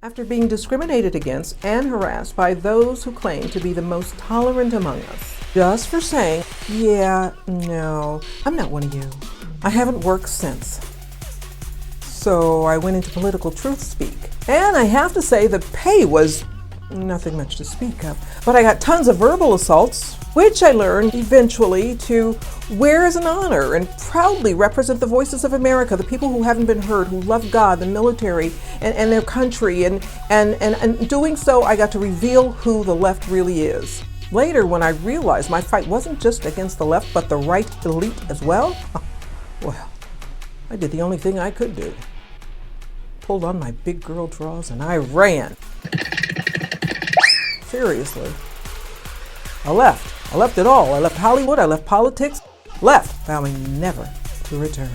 After being discriminated against and harassed by those who claim to be the most tolerant among us, just for saying, yeah, no, I'm not one of you. I haven't worked since. So I went into political truth speak. And I have to say the pay was nothing much to speak of. But I got tons of verbal assaults, which I learned eventually to wear as an honor and proudly represent the voices of America, the people who haven't been heard, who love God, the military, and their country. And doing so, I got to reveal who the left really is. Later, when I realized my fight wasn't just against the left, but the right elite as well, well, I did the only thing I could do. Pulled on my big girl drawers and I ran. Seriously. I left it all. I left Hollywood, I left politics, left, vowing never to return.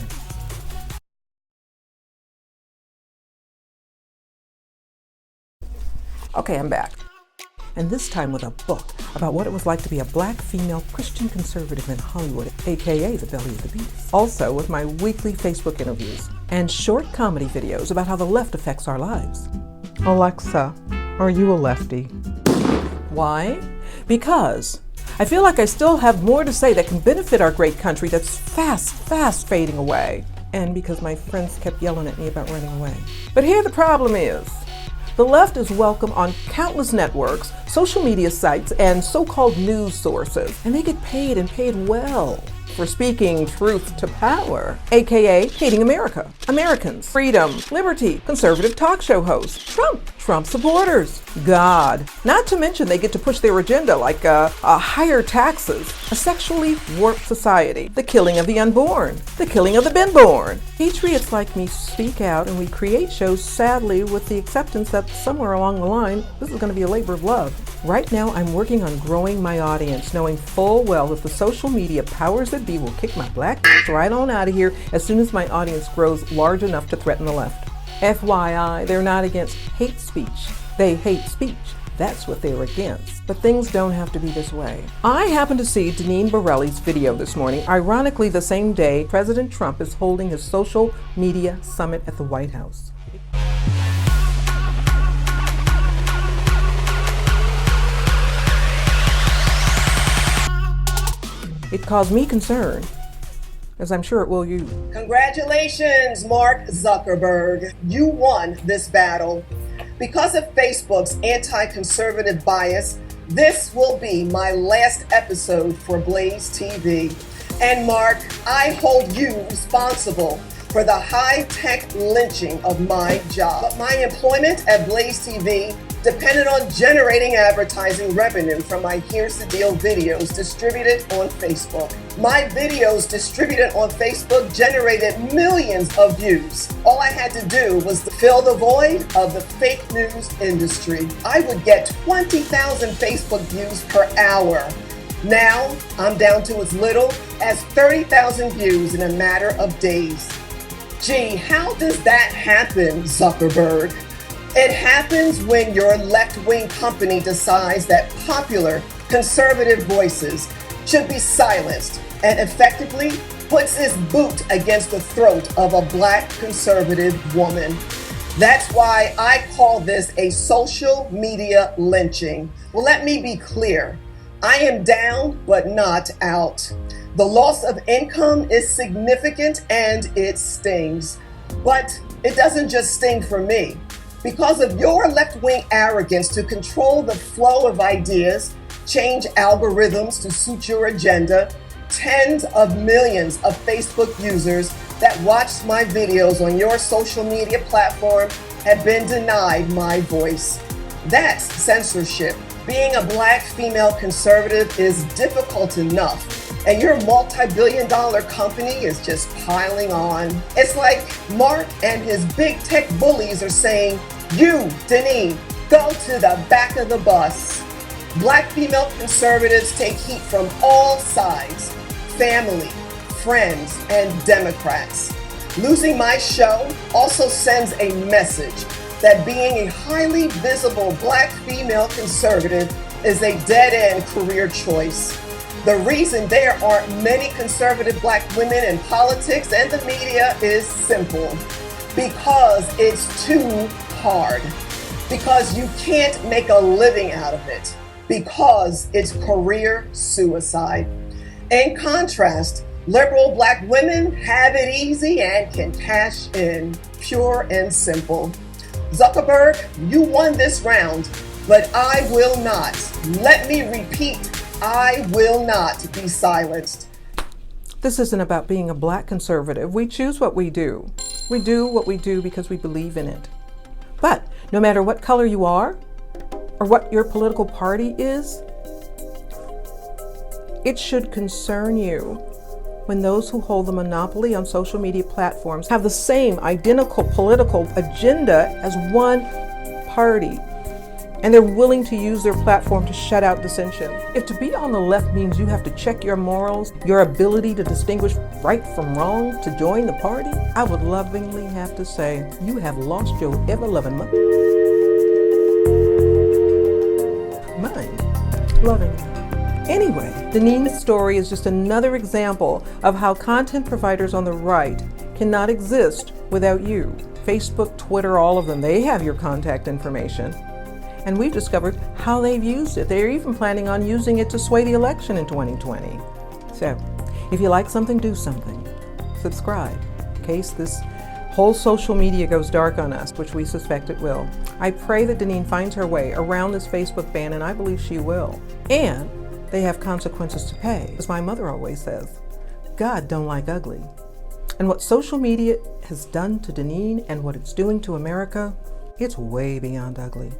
Okay, I'm back. And this time with a book about what it was like to be a black female Christian conservative in Hollywood, aka the belly of the beast. Also with my weekly Facebook interviews and short comedy videos about how the left affects our lives. Alexa, are you a lefty? Why? Because I feel like I still have more to say that can benefit our great country that's fast fading away. And because my friends kept yelling at me about running away. But here the problem is, the left is welcome on countless networks, social media sites, and so-called news sources. And they get paid and paid well for speaking truth to power, aka hating America, Americans, freedom, liberty, conservative talk show hosts, Trump supporters, God. Not to mention they get to push their agenda like higher taxes, a sexually warped society, the killing of the unborn, the killing of the been born. Patriots like me speak out and we create shows, sadly, with the acceptance that somewhere along the line, this is going to be a labor of love. Right now, I'm working on growing my audience, knowing full well that the social media powers that be will kick my black ass right on out of here as soon as my audience grows large enough to threaten the left. FYI, they're not against hate speech. They hate speech. That's what they're against. But things don't have to be this way. I happened to see Deneen Borelli's video this morning, ironically the same day President Trump is holding his social media summit at the White House. It caused me concern, as I'm sure it will you. Congratulations, Mark Zuckerberg. You won this battle. Because of Facebook's anti-conservative bias, this will be my last episode for Blaze TV. And Mark, I hold you responsible for the high-tech lynching of my job. But my employment at Blaze TV depended on generating advertising revenue from my Here's the Deal videos distributed on Facebook. My videos distributed on Facebook generated millions of views. All I had to do was to fill the void of the fake news industry. I would get 20,000 Facebook views per hour. Now, I'm down to as little as 30,000 views in a matter of days. Gee, how does that happen, Zuckerberg? It happens when your left-wing company decides that popular conservative voices should be silenced and effectively puts its boot against the throat of a black conservative woman. That's why I call this a social media lynching. Well, let me be clear. I am down, but not out. The loss of income is significant and it stings. But it doesn't just sting for me. Because of your left-wing arrogance to control the flow of ideas, change algorithms to suit your agenda, tens of millions of Facebook users that watched my videos on your social media platform have been denied my voice. That's censorship. Being a black female conservative is difficult enough, and your multi-billion-dollar company is just piling on. It's like Mark and his big tech bullies are saying, you, Deneen, go to the back of the bus. Black female conservatives take heat from all sides, family, friends, and Democrats. Losing my show also sends a message that being a highly visible black female conservative is a dead-end career choice. The reason there aren't many conservative black women in politics and the media is simple. Because it's too hard. because you can't make a living out of it, because it's career suicide. In contrast, liberal black women have it easy and can cash in, pure and simple. Zuckerberg, you won this round, but I will not. Let me repeat, I will not be silenced. This isn't about being a black conservative. We choose what we do. We do what we do because we believe in it. But no matter what color you are or what your political party is, it should concern you when those who hold the monopoly on social media platforms have the same identical political agenda as one party, and they're willing to use their platform to shut out dissension. If to be on the left means you have to check your morals, your ability to distinguish right from wrong to join the party, I would lovingly have to say, you have lost your ever-loving mind. Lovingly. Anyway, Deneen's story is just another example of how content providers on the right cannot exist without you. Facebook, Twitter, all of them, they have your contact information. And we've discovered how they've used it. They're even planning on using it to sway the election in 2020. So, if you like something, do something. Subscribe, in case this whole social media goes dark on us, which we suspect it will. I pray that Deneen finds her way around this Facebook ban, and I believe she will. And they have consequences to pay. As my mother always says, God don't like ugly. And what social media has done to Deneen and what it's doing to America, it's way beyond ugly.